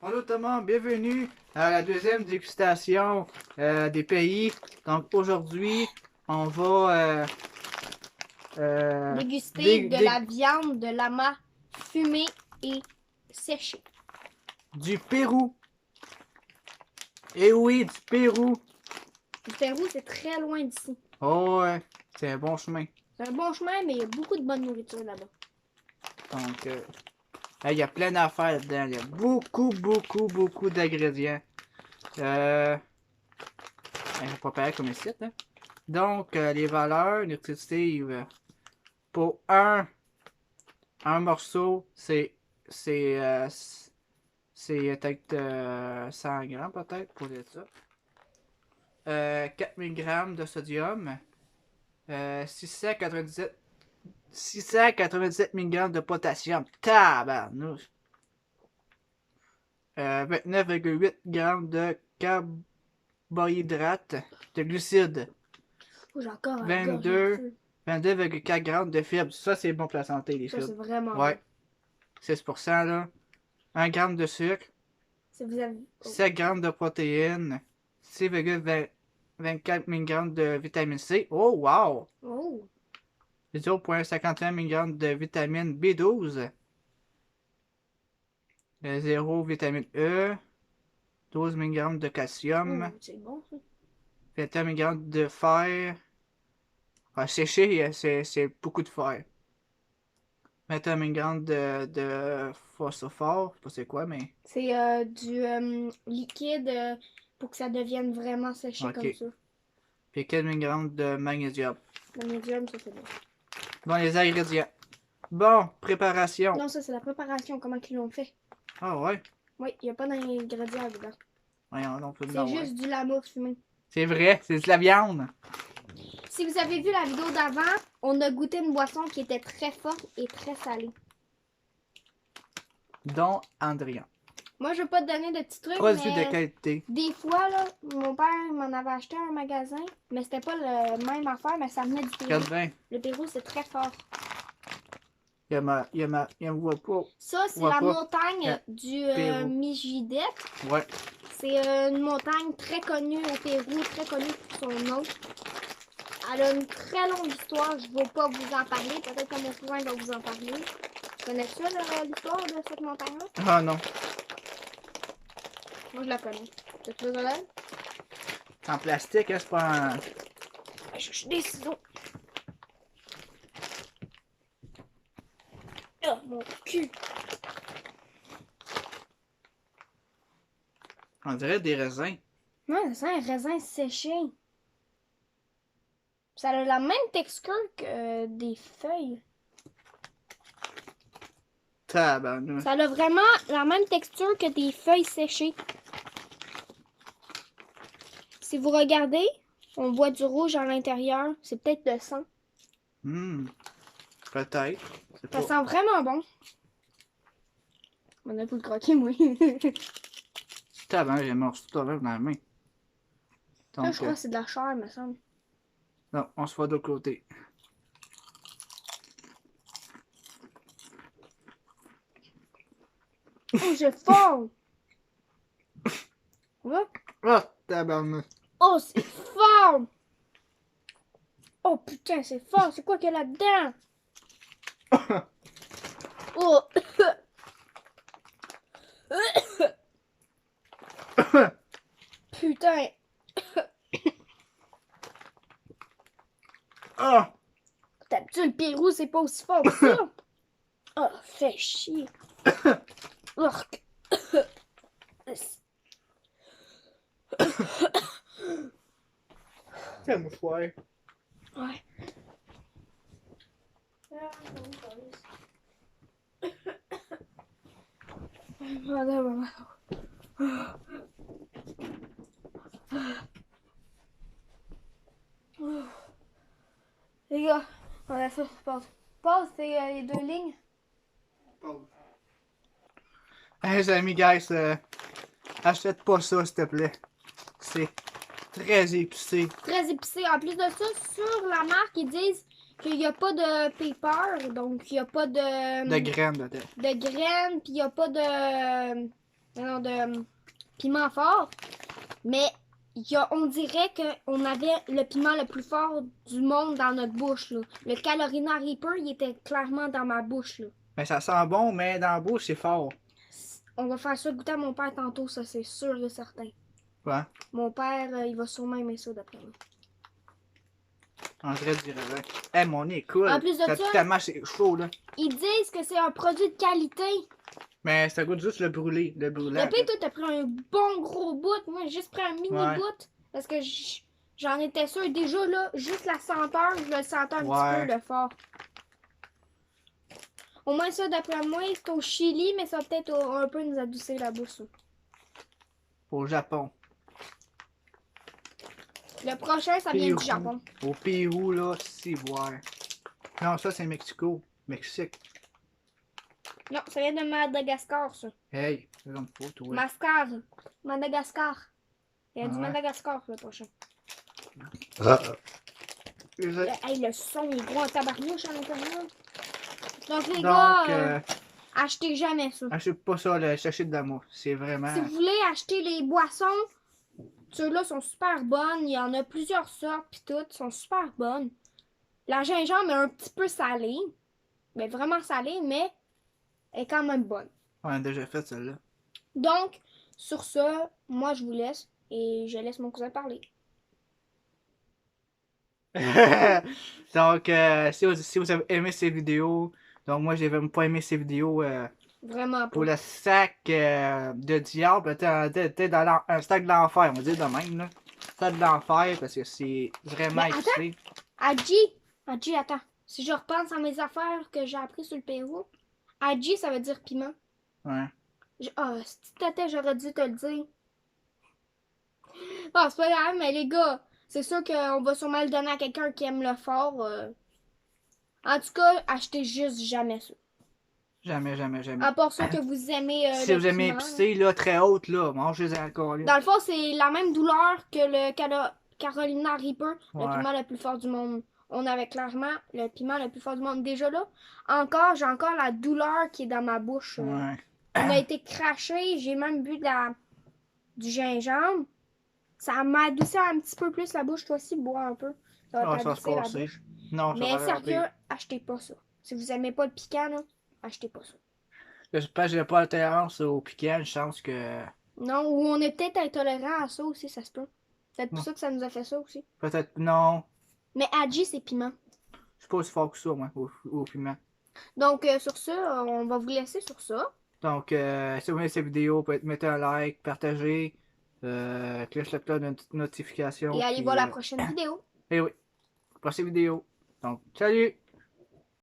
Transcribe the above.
Bonjour Thomas, bienvenue à la deuxième dégustation des pays. Donc aujourd'hui, on va Déguster de la viande de lama fumée et séchée. du Pérou. Eh oui, du Pérou. Le Pérou, c'est très loin d'ici. Oh ouais, c'est un bon chemin. C'est un bon chemin, mais il y a beaucoup de bonne nourriture là-bas. Donc, il y a plein d'affaires là-dedans. Il y a beaucoup d'ingrédients. Pas pareil comme ici, hein. Donc, les valeurs nutritives pour un morceau, c'est peut-être 100 grammes peut-être pour dire ça. 4000 grammes de sodium. 697 mg de potassium. Tabarnouche. 29,8 grammes de carbohydrates, de glucides. Oh, j'ai encore un 22,4 grammes de fibres. Ça, c'est bon pour la santé, les ça, fibres. c'est vraiment Ouais. bon. 6% là. 1 gramme de sucre. Si vous avez... 7 grammes de protéines. 6,24 mg de vitamine C. Oh, wow! Oh! 0,51 mg de vitamine B12. 0 vitamine E. 12 mg de calcium. C'est bon, ça. 21 mg de fer. Séché, c'est beaucoup de fer. 21 mg de phosphore. Je sais pas c'est quoi, mais. C'est du liquide pour que ça devienne vraiment séché Ok. comme ça. Puis 4 mg de magnésium. Le médium, ça, c'est bon. Bon, les ingrédients. Bon, préparation. Non, ça, c'est la préparation. Comment ils l'ont fait? Ah ouais? Oui, il n'y a pas d'ingrédients dedans. Voyons, on peut C'est juste du lama fumé. C'est vrai, c'est de la viande. Si vous avez vu la vidéo d'avant, on a goûté une boisson qui était très forte et très salée. Dont Andrian. Moi, je vais pas te donner de petits trucs, Produit mais de qualité. des fois, là, mon père m'en avait acheté un magasin, mais c'était pas le même affaire, mais ça venait du Pérou. Regarde bien. Le Pérou, c'est très fort. Il me voit pas. Ça, c'est Ouais, la pas. montagne du Pérou. Mijidet. Ouais. C'est une montagne très connue au Pérou, très connue pour son nom. Elle a une très longue histoire, je ne vais pas vous en parler. Peut-être que mon cousin va vous en parler. Connais-tu l'histoire de cette montagne-là? Ah non. Moi, je la connais. Tu veux de l'aide? En plastique, hein, c'est pas en... Je cherche des ciseaux. Oh, mon cul! On dirait des raisins. Non, c'est un raisin séché. Ça a la même texture que des feuilles. Tabarnouche. Ça a vraiment la même texture que des feuilles séchées. Si vous regardez, on voit du rouge à l'intérieur. C'est peut-être le sang. Peut-être. Ça sent vraiment bon. On a pu le croquer, moi. Tabarnouche, j'ai mangé tout à l'heure dans la main. Donc, Ça, je crois que c'est de la chair, me semble. non, on se voit de l'autre côté. Oh, j'ai faim! Ouais. Oh, tabarnouche. Oh, c'est fort! Oh putain, c'est fort! C'est quoi qu'il y a là-dedans? Oh! Putain! Ah! D'habitude, le Pérou, c'est pas aussi fort que ça! Oh, fais chier! Urk! C'est un mouchoir. Ouais. Les gars, on a fait pause. Pause, c'est les deux lignes. Hey, les amis, guys, achète pas ça, s'il te plaît. C'est très épicé. Très épicé. En plus de ça, sur la marque, ils disent qu'il n'y a pas de pepper, donc il n'y a pas de De graines dedans. de graines, puis il n'y a pas de non, de piment fort. Mais on dirait qu'on avait le piment le plus fort du monde dans notre bouche. Là. Le Carolina Reaper, il était clairement dans ma bouche. Là. Mais ça sent bon, mais dans la bouche, c'est fort. On va faire ça goûter à mon père tantôt, ça c'est sûr et certain. Ouais. Mon père, il va sûrement aimer ça d'après moi. André dirait bien. Hey, mon nez est cool. En plus de ça, tellement c'est chaud, là. Ils disent que c'est un produit de qualité. Mais ça goûte juste le brûlé. Le brûlant. Depuis, toi, t'as pris un bon gros bout. Moi, j'ai juste pris un mini bout. Parce que j'en étais sûre. Déjà, là, juste la senteur, je le sentais un petit peu, le fort. Au moins, ça, d'après moi, c'est au Chili, mais ça va peut-être un peu nous adoucir la bouche. Ça. Au Japon. Le prochain, ça vient du Japon. Au Pérou, là, c'est voir. Non, ça, c'est Mexico. Mexique. Non, ça vient de Madagascar, ça. Hey, c'est comme photo. Ouais. Mascar. Madagascar. Il y a du Madagascar, le prochain. Hey, le son, il est gros en tabarnouche à l'intérieur. Donc, les gars, achetez jamais ça. Achetez pas ça, le sachet d'amour. C'est vraiment... Si vous voulez acheter les boissons, ceux-là sont super bonnes. Il y en a plusieurs sortes, pis toutes sont super bonnes. La gingembre est un petit peu salée. Mais vraiment salée, mais elle est quand même bonne. On a déjà fait celle-là. Donc, sur ça, moi, je vous laisse. Et je laisse mon cousin parler. Donc, si vous avez aimé ces vidéos, donc moi, j'ai vraiment pas aimé ces vidéos vraiment pas. Pour le sac de diable, t'es dans un sac de l'enfer, on va dire de même, là. Sac de l'enfer, parce que c'est vraiment épicé. Adji, attends. Si je repense à mes affaires que j'ai appris sur le Pérou, Adji, ça veut dire piment. Ouais. Si t'étais, j'aurais dû te le dire. Bon, c'est pas grave, mais les gars, c'est sûr qu'on va sûrement le donner à quelqu'un qui aime le fort. En tout cas, achetez juste jamais ça. Jamais, jamais, jamais. À part ça que vous aimez si vous aimez épicé, là, très haute, là, mangez-en encore. Là. Dans le fond, c'est la même douleur que le Carolina Reaper, le piment le plus fort du monde. On avait clairement le piment le plus fort du monde. Déjà là, j'ai encore la douleur qui est dans ma bouche. Ouais. On a été craché, j'ai même bu du gingembre. Ça m'a adouci un petit peu plus la bouche. Toi aussi, bois un peu. Ça va t'adoucir la bouche. Non, mais sérieux, achetez pas ça. Si vous aimez pas le piquant, là, achetez pas ça. J'espère que j'ai pas l'intolérance au piquant, une chance que... Non, ou on est peut-être intolérant à ça aussi, ça se peut. C'est pour ça que ça nous a fait ça aussi. Peut-être, non. Mais Adji, c'est piment. Je suis pas aussi fort que ça, moi, au piment. Donc, sur ça, on va vous laisser sur ça. Donc, si vous aimez cette vidéo, mettez un like, partagez, cliquez la cloche de notification. Et allez voir la prochaine vidéo. Et oui, prochaine vidéo. Donc, salut!